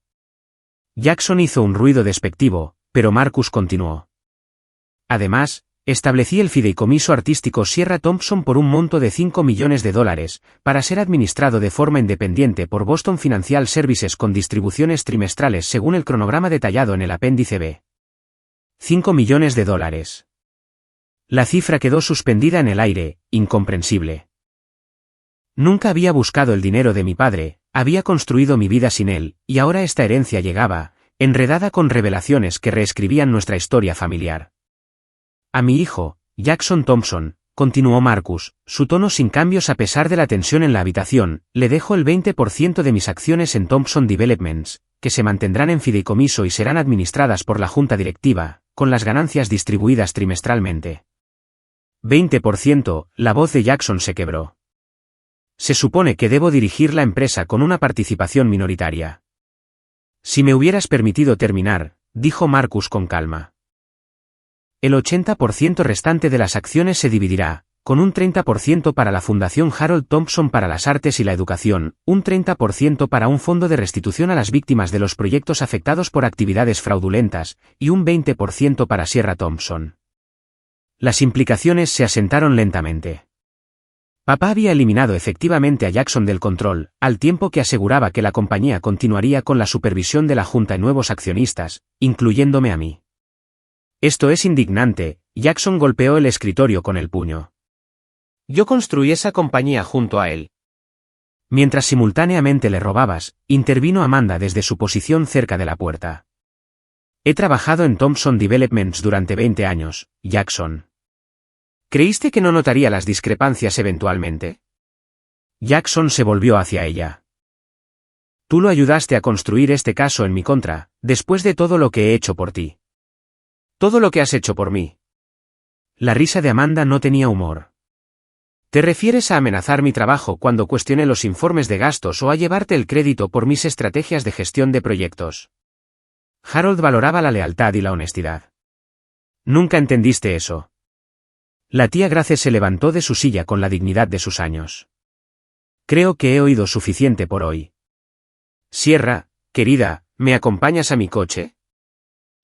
Jackson hizo un ruido despectivo, pero Marcus continuó. Además, establecí el fideicomiso artístico Sierra Thompson por un monto de $5 millones, para ser administrado de forma independiente por Boston Financial Services con distribuciones trimestrales según el cronograma detallado en el apéndice B. $5 millones. La cifra quedó suspendida en el aire, incomprensible. Nunca había buscado el dinero de mi padre, había construido mi vida sin él, y ahora esta herencia llegaba, enredada con revelaciones que reescribían nuestra historia familiar. A mi hijo, Jackson Thompson, continuó Marcus, su tono sin cambios a pesar de la tensión en la habitación, le dejo el 20% de mis acciones en Thompson Developments, que se mantendrán en fideicomiso y serán administradas por la junta directiva, con las ganancias distribuidas trimestralmente. 20%, la voz de Jackson se quebró. Se supone que debo dirigir la empresa con una participación minoritaria. Si me hubieras permitido terminar, dijo Marcus con calma. El 80% restante de las acciones se dividirá, con un 30% para la Fundación Harold Thompson para las Artes y la Educación, un 30% para un fondo de restitución a las víctimas de los proyectos afectados por actividades fraudulentas, y un 20% para Sierra Thompson. Las implicaciones se asentaron lentamente. Papá había eliminado efectivamente a Jackson del control, al tiempo que aseguraba que la compañía continuaría con la supervisión de la junta y nuevos accionistas, incluyéndome a mí. Esto es indignante, Jackson golpeó el escritorio con el puño. Yo construí esa compañía junto a él. Mientras simultáneamente le robabas, intervino Amanda desde su posición cerca de la puerta. He trabajado en Thompson Developments durante 20 años, Jackson. ¿Creíste que no notaría las discrepancias eventualmente? Jackson se volvió hacia ella. Tú lo ayudaste a construir este caso en mi contra, después de todo lo que he hecho por ti. Todo lo que has hecho por mí. La risa de Amanda no tenía humor. ¿Te refieres a amenazar mi trabajo cuando cuestioné los informes de gastos o a llevarte el crédito por mis estrategias de gestión de proyectos? Harold valoraba la lealtad y la honestidad. Nunca entendiste eso. La tía Grace se levantó de su silla con la dignidad de sus años. Creo que he oído suficiente por hoy. Sierra, querida, ¿me acompañas a mi coche?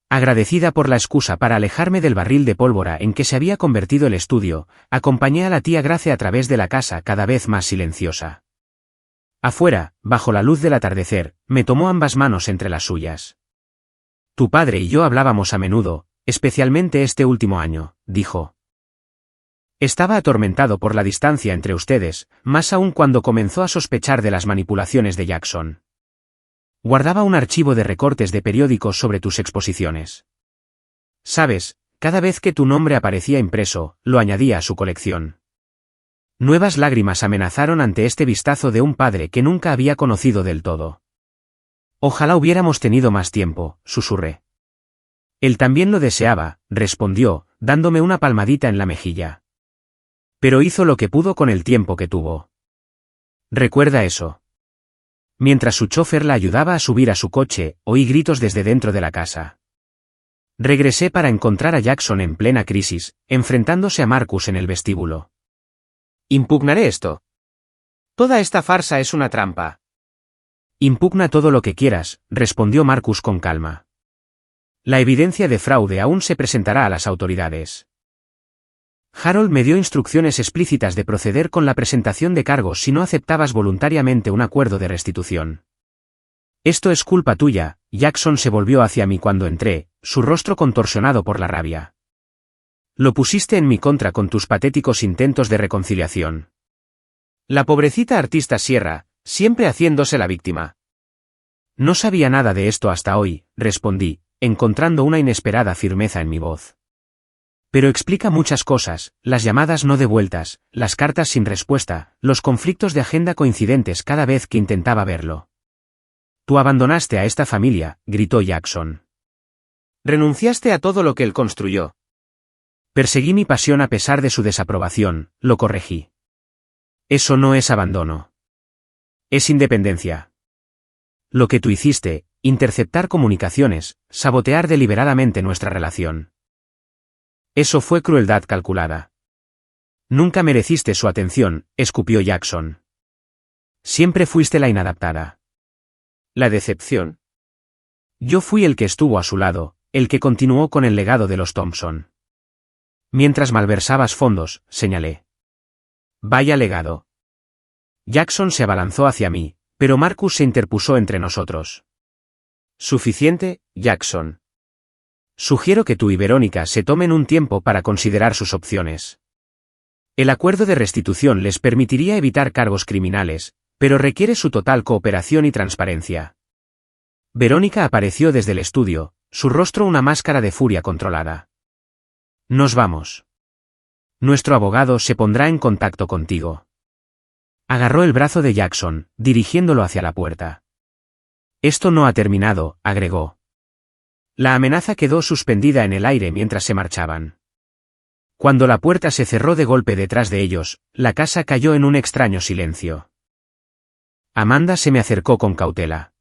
Agradecida por la excusa para alejarme del barril de pólvora en que se había convertido el estudio, acompañé a la tía Grace a través de la casa cada vez más silenciosa. Afuera, bajo la luz del atardecer, me tomó ambas manos entre las suyas. Tu padre y yo hablábamos a menudo, especialmente este último año, dijo. Estaba atormentado por la distancia entre ustedes, más aún cuando comenzó a sospechar de las manipulaciones de Jackson. Guardaba un archivo de recortes de periódicos sobre tus exposiciones. Sabes, cada vez que tu nombre aparecía impreso, lo añadía a su colección. Nuevas lágrimas amenazaron ante este vistazo de un padre que nunca había conocido del todo. Ojalá hubiéramos tenido más tiempo, susurré. Él también lo deseaba, respondió, dándome una palmadita en la mejilla. Pero hizo lo que pudo con el tiempo que tuvo. Recuerda eso. Mientras su chofer la ayudaba a subir a su coche, oí gritos desde dentro de la casa. Regresé para encontrar a Jackson en plena crisis, enfrentándose a Marcus en el vestíbulo. Impugnaré esto. Toda esta farsa es una trampa. Impugna todo lo que quieras, respondió Marcus con calma. La evidencia de fraude aún se presentará a las autoridades. Harold me dio instrucciones explícitas de proceder con la presentación de cargos si no aceptabas voluntariamente un acuerdo de restitución. Esto es culpa tuya. Jackson se volvió hacia mí cuando entré, su rostro contorsionado por la rabia. Lo pusiste en mi contra con tus patéticos intentos de reconciliación. La pobrecita artista Sierra, siempre haciéndose la víctima. No sabía nada de esto hasta hoy, respondí, encontrando una inesperada firmeza en mi voz. Pero explica muchas cosas, las llamadas no devueltas, las cartas sin respuesta, los conflictos de agenda coincidentes cada vez que intentaba verlo. Tú abandonaste a esta familia, gritó Jackson. Renunciaste a todo lo que él construyó. Perseguí mi pasión a pesar de su desaprobación, lo corregí. Eso no es abandono. Es independencia. Lo que tú hiciste, interceptar comunicaciones, sabotear deliberadamente nuestra relación. Eso fue crueldad calculada. Nunca mereciste su atención, escupió Jackson. Siempre fuiste la inadaptada. La decepción. Yo fui el que estuvo a su lado, el que continuó con el legado de los Thompson. Mientras malversabas fondos, señalé. Vaya legado. Jackson se abalanzó hacia mí, pero Marcus se interpuso entre nosotros. Suficiente, Jackson. Sugiero que tú y Verónica se tomen un tiempo para considerar sus opciones. El acuerdo de restitución les permitiría evitar cargos criminales, pero requiere su total cooperación y transparencia. Verónica apareció desde el estudio, su rostro una máscara de furia controlada. Nos vamos. Nuestro abogado se pondrá en contacto contigo. Agarró el brazo de Jackson, dirigiéndolo hacia la puerta. Esto no ha terminado, agregó. La amenaza quedó suspendida en el aire mientras se marchaban. Cuando la puerta se cerró de golpe detrás de ellos, la casa cayó en un extraño silencio. Amanda se me acercó con cautela.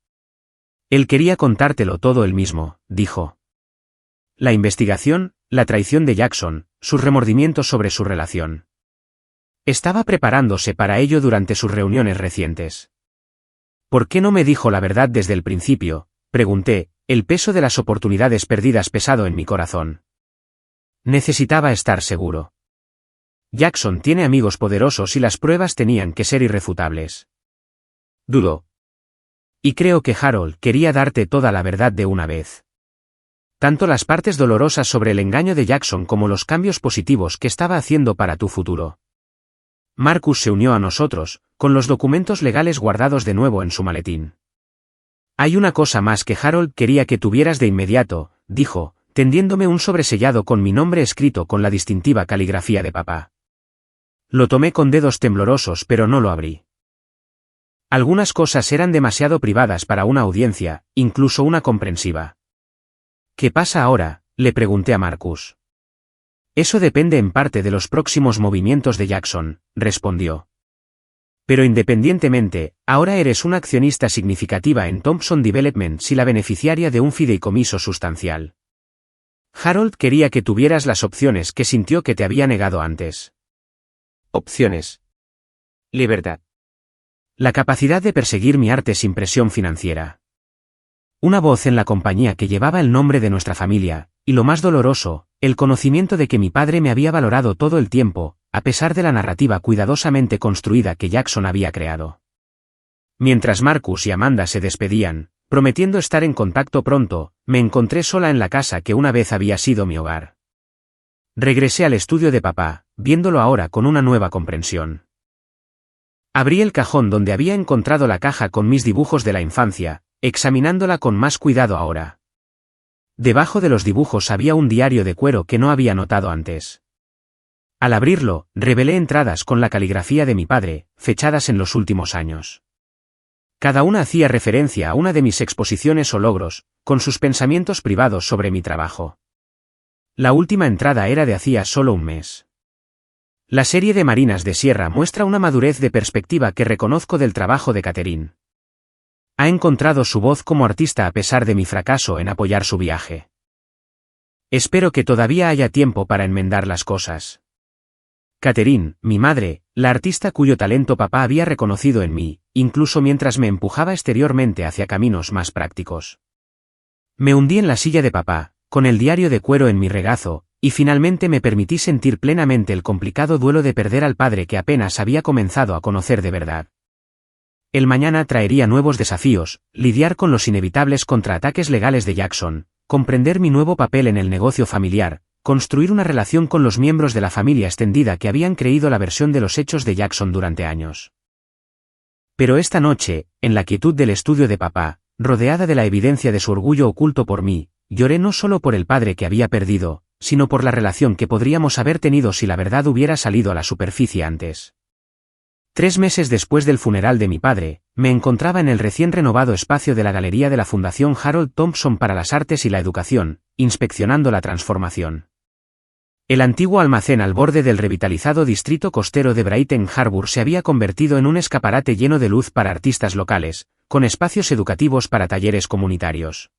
Él quería contártelo todo él mismo, dijo. La investigación, la traición de Jackson, sus remordimientos sobre su relación. Estaba preparándose para ello durante sus reuniones recientes. ¿Por qué no me dijo la verdad desde el principio?, pregunté, el peso de las oportunidades perdidas pesado en mi corazón. Necesitaba estar seguro. Jackson tiene amigos poderosos y las pruebas tenían que ser irrefutables. Dudó. Y creo que Harold quería darte toda la verdad de una vez. Tanto las partes dolorosas sobre el engaño de Jackson como los cambios positivos que estaba haciendo para tu futuro. Marcus se unió a nosotros, con los documentos legales guardados de nuevo en su maletín. Hay una cosa más que Harold quería que tuvieras de inmediato, dijo, tendiéndome un sobresellado con mi nombre escrito con la distintiva caligrafía de papá. Lo tomé con dedos temblorosos pero no lo abrí. Algunas cosas eran demasiado privadas para una audiencia, incluso una comprensiva. ¿Qué pasa ahora?, le pregunté a Marcus. Eso depende en parte de los próximos movimientos de Jackson, respondió. Pero independientemente, ahora eres una accionista significativa en Thompson Development y la beneficiaria de un fideicomiso sustancial. Harold quería que tuvieras las opciones que sintió que te había negado antes. Opciones. Libertad. La capacidad de perseguir mi arte sin presión financiera. Una voz en la compañía que llevaba el nombre de nuestra familia, y lo más doloroso, el conocimiento de que mi padre me había valorado todo el tiempo, a pesar de la narrativa cuidadosamente construida que Jackson había creado. Mientras Marcus y Amanda se despedían, prometiendo estar en contacto pronto, me encontré sola en la casa que una vez había sido mi hogar. Regresé al estudio de papá, viéndolo ahora con una nueva comprensión. Abrí el cajón donde había encontrado la caja con mis dibujos de la infancia, examinándola con más cuidado ahora. Debajo de los dibujos había un diario de cuero que no había notado antes. Al abrirlo, revelé entradas con la caligrafía de mi padre, fechadas en los últimos años. Cada una hacía referencia a una de mis exposiciones o logros, con sus pensamientos privados sobre mi trabajo. La última entrada era de hacía solo un mes. La serie de Marinas de Sierra muestra una madurez de perspectiva que reconozco del trabajo de Catherine. Ha encontrado su voz como artista a pesar de mi fracaso en apoyar su viaje. Espero que todavía haya tiempo para enmendar las cosas. Catherine, mi madre, la artista cuyo talento papá había reconocido en mí, incluso mientras me empujaba exteriormente hacia caminos más prácticos. Me hundí en la silla de papá, con el diario de cuero en mi regazo, y finalmente me permití sentir plenamente el complicado duelo de perder al padre que apenas había comenzado a conocer de verdad. El mañana traería nuevos desafíos, lidiar con los inevitables contraataques legales de Jackson, comprender mi nuevo papel en el negocio familiar, construir una relación con los miembros de la familia extendida que habían creído la versión de los hechos de Jackson durante años. Pero esta noche, en la quietud del estudio de papá, rodeada de la evidencia de su orgullo oculto por mí, lloré no solo por el padre que había perdido, sino por la relación que podríamos haber tenido si la verdad hubiera salido a la superficie antes. 3 meses después del funeral de mi padre, me encontraba en el recién renovado espacio de la galería de la Fundación Harold Thompson para las Artes y la Educación, inspeccionando la transformación. El antiguo almacén al borde del revitalizado distrito costero de Brighton Harbour se había convertido en un escaparate lleno de luz para artistas locales, con espacios educativos para talleres comunitarios.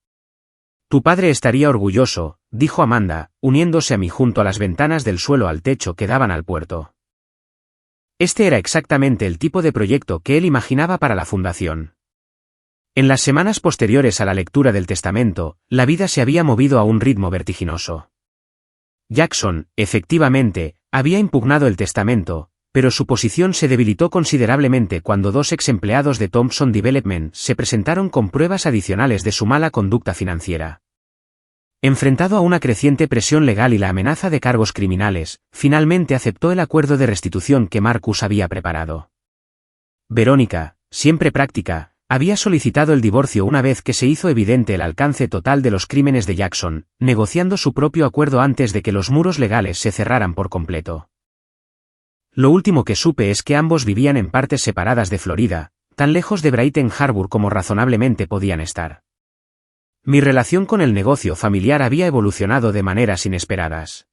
Tu padre estaría orgulloso, dijo Amanda, uniéndose a mí junto a las ventanas del suelo al techo que daban al puerto. Este era exactamente el tipo de proyecto que él imaginaba para la fundación. En las semanas posteriores a la lectura del testamento, la vida se había movido a un ritmo vertiginoso. Jackson, efectivamente, había impugnado el testamento, pero su posición se debilitó considerablemente cuando 2 ex empleados de Thompson Development se presentaron con pruebas adicionales de su mala conducta financiera. Enfrentado a una creciente presión legal y la amenaza de cargos criminales, finalmente aceptó el acuerdo de restitución que Marcus había preparado. Verónica, siempre práctica, había solicitado el divorcio una vez que se hizo evidente el alcance total de los crímenes de Jackson, negociando su propio acuerdo antes de que los muros legales se cerraran por completo. Lo último que supe es que ambos vivían en partes separadas de Florida, tan lejos de Brighton Harbour como razonablemente podían estar. Mi relación con el negocio familiar había evolucionado de maneras inesperadas.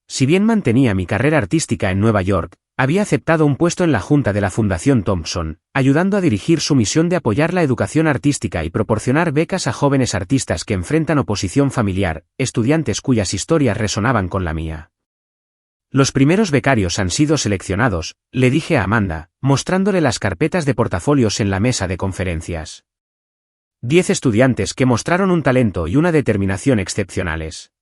Si bien mantenía mi carrera artística en Nueva York, había aceptado un puesto en la junta de la Fundación Thompson, ayudando a dirigir su misión de apoyar la educación artística y proporcionar becas a jóvenes artistas que enfrentan oposición familiar, estudiantes cuyas historias resonaban con la mía. Los primeros becarios han sido seleccionados, le dije a Amanda, mostrándole las carpetas de portafolios en la mesa de conferencias. 10 estudiantes que mostraron un talento y una determinación excepcionales.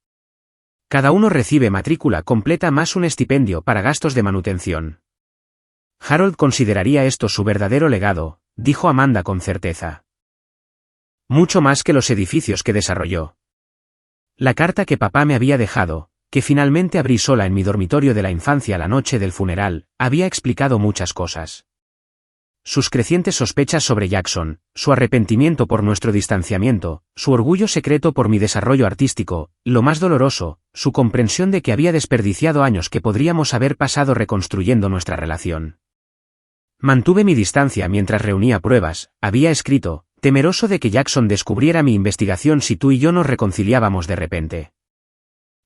Cada uno recibe matrícula completa más un estipendio para gastos de manutención. Harold consideraría esto su verdadero legado, dijo Amanda con certeza. Mucho más que los edificios que desarrolló. La carta que papá me había dejado, que finalmente abrí sola en mi dormitorio de la infancia la noche del funeral, había explicado muchas cosas. Sus crecientes sospechas sobre Jackson, su arrepentimiento por nuestro distanciamiento, su orgullo secreto por mi desarrollo artístico, lo más doloroso, su comprensión de que había desperdiciado años que podríamos haber pasado reconstruyendo nuestra relación. Mantuve mi distancia mientras reunía pruebas, había escrito, temeroso de que Jackson descubriera mi investigación si tú y yo nos reconciliábamos de repente.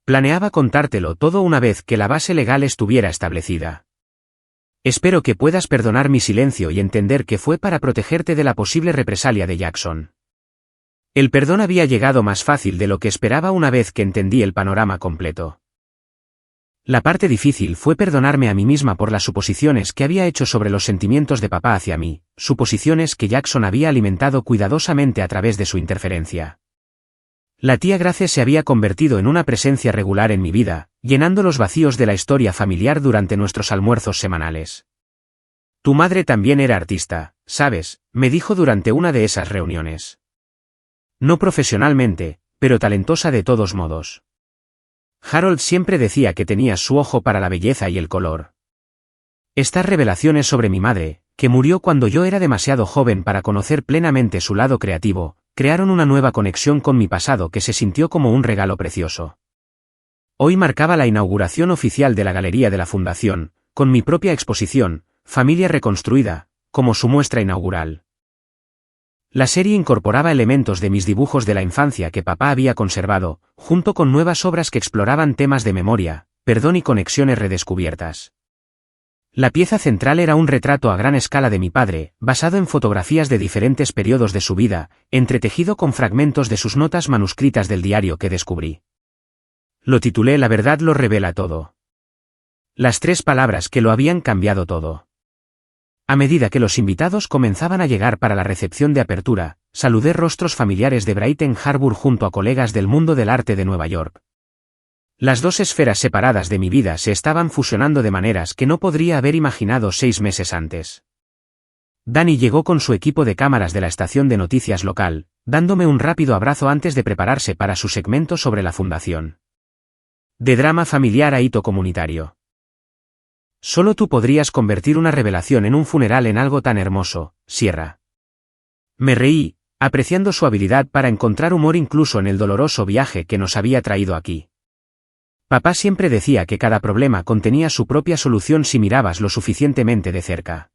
Planeaba contártelo todo una vez que la base legal estuviera establecida. Espero que puedas perdonar mi silencio y entender que fue para protegerte de la posible represalia de Jackson. El perdón había llegado más fácil de lo que esperaba una vez que entendí el panorama completo. La parte difícil fue perdonarme a mí misma por las suposiciones que había hecho sobre los sentimientos de papá hacia mí, suposiciones que Jackson había alimentado cuidadosamente a través de su interferencia. La tía Grace se había convertido en una presencia regular en mi vida, llenando los vacíos de la historia familiar durante nuestros almuerzos semanales. Tu madre también era artista, ¿sabes?, me dijo durante una de esas reuniones. No profesionalmente, pero talentosa de todos modos. Harold siempre decía que tenía su ojo para la belleza y el color. Estas revelaciones sobre mi madre, que murió cuando yo era demasiado joven para conocer plenamente su lado creativo, crearon una nueva conexión con mi pasado que se sintió como un regalo precioso. Hoy marcaba la inauguración oficial de la galería de la Fundación, con mi propia exposición, Familia Reconstruida, como su muestra inaugural. La serie incorporaba elementos de mis dibujos de la infancia que papá había conservado, junto con nuevas obras que exploraban temas de memoria, perdón y conexiones redescubiertas. La pieza central era un retrato a gran escala de mi padre, basado en fotografías de diferentes periodos de su vida, entretejido con fragmentos de sus notas manuscritas del diario que descubrí. Lo titulé La verdad lo revela todo. Las 3 palabras que lo habían cambiado todo. A medida que los invitados comenzaban a llegar para la recepción de apertura, saludé rostros familiares de Brighton Harbour junto a colegas del mundo del arte de Nueva York. Las 2 esferas separadas de mi vida se estaban fusionando de maneras que no podría haber imaginado 6 meses antes. Dani llegó con su equipo de cámaras de la estación de noticias local, dándome un rápido abrazo antes de prepararse para su segmento sobre la fundación. De drama familiar a hito comunitario. Solo tú podrías convertir una revelación en un funeral en algo tan hermoso, Sierra. Me reí, apreciando su habilidad para encontrar humor incluso en el doloroso viaje que nos había traído aquí. Papá siempre decía que cada problema contenía su propia solución si mirabas lo suficientemente de cerca.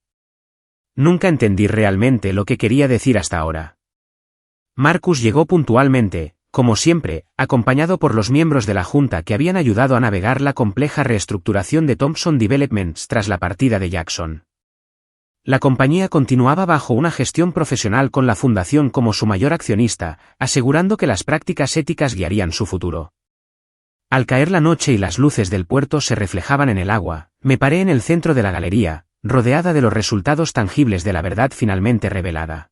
Nunca entendí realmente lo que quería decir hasta ahora. Marcus llegó puntualmente, como siempre, acompañado por los miembros de la Junta que habían ayudado a navegar la compleja reestructuración de Thompson Developments tras la partida de Jackson. La compañía continuaba bajo una gestión profesional con la Fundación como su mayor accionista, asegurando que las prácticas éticas guiarían su futuro. Al caer la noche y las luces del puerto se reflejaban en el agua, me paré en el centro de la galería, rodeada de los resultados tangibles de la verdad finalmente revelada.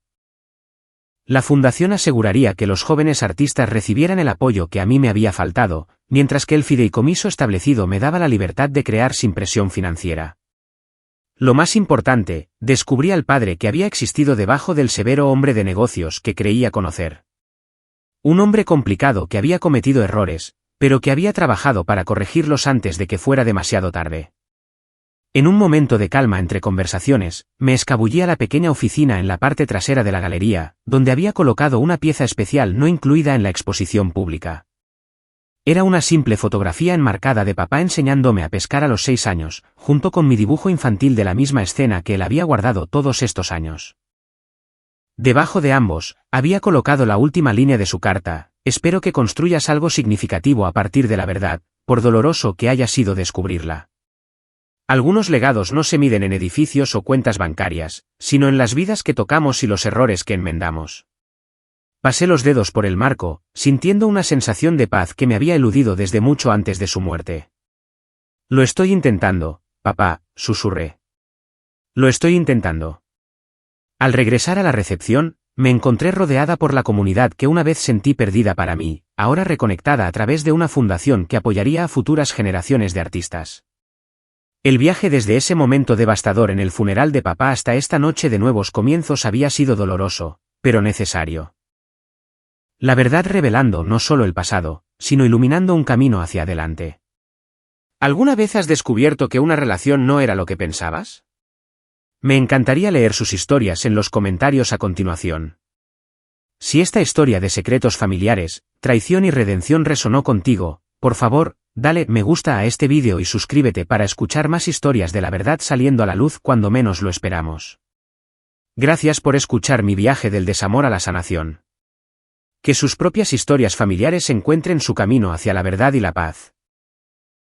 La fundación aseguraría que los jóvenes artistas recibieran el apoyo que a mí me había faltado, mientras que el fideicomiso establecido me daba la libertad de crear sin presión financiera. Lo más importante, descubrí al padre que había existido debajo del severo hombre de negocios que creía conocer. Un hombre complicado que había cometido errores, pero que había trabajado para corregirlos antes de que fuera demasiado tarde. En un momento de calma entre conversaciones, me escabullí a la pequeña oficina en la parte trasera de la galería, donde había colocado una pieza especial no incluida en la exposición pública. Era una simple fotografía enmarcada de papá enseñándome a pescar a los 6 años, junto con mi dibujo infantil de la misma escena que él había guardado todos estos años. Debajo de ambos, había colocado la última línea de su carta: espero que construyas algo significativo a partir de la verdad, por doloroso que haya sido descubrirla. Algunos legados no se miden en edificios o cuentas bancarias, sino en las vidas que tocamos y los errores que enmendamos. Pasé los dedos por el marco, sintiendo una sensación de paz que me había eludido desde mucho antes de su muerte. Lo estoy intentando, papá, susurré. Lo estoy intentando. Al regresar a la recepción, me encontré rodeada por la comunidad que una vez sentí perdida para mí, ahora reconectada a través de una fundación que apoyaría a futuras generaciones de artistas. El viaje desde ese momento devastador en el funeral de papá hasta esta noche de nuevos comienzos había sido doloroso, pero necesario. La verdad revelando no solo el pasado, sino iluminando un camino hacia adelante. ¿Alguna vez has descubierto que una relación no era lo que pensabas? Me encantaría leer sus historias en los comentarios a continuación. Si esta historia de secretos familiares, traición y redención resonó contigo, por favor, dale me gusta a este vídeo y suscríbete para escuchar más historias de la verdad saliendo a la luz cuando menos lo esperamos. Gracias por escuchar mi viaje del desamor a la sanación. Que sus propias historias familiares encuentren su camino hacia la verdad y la paz.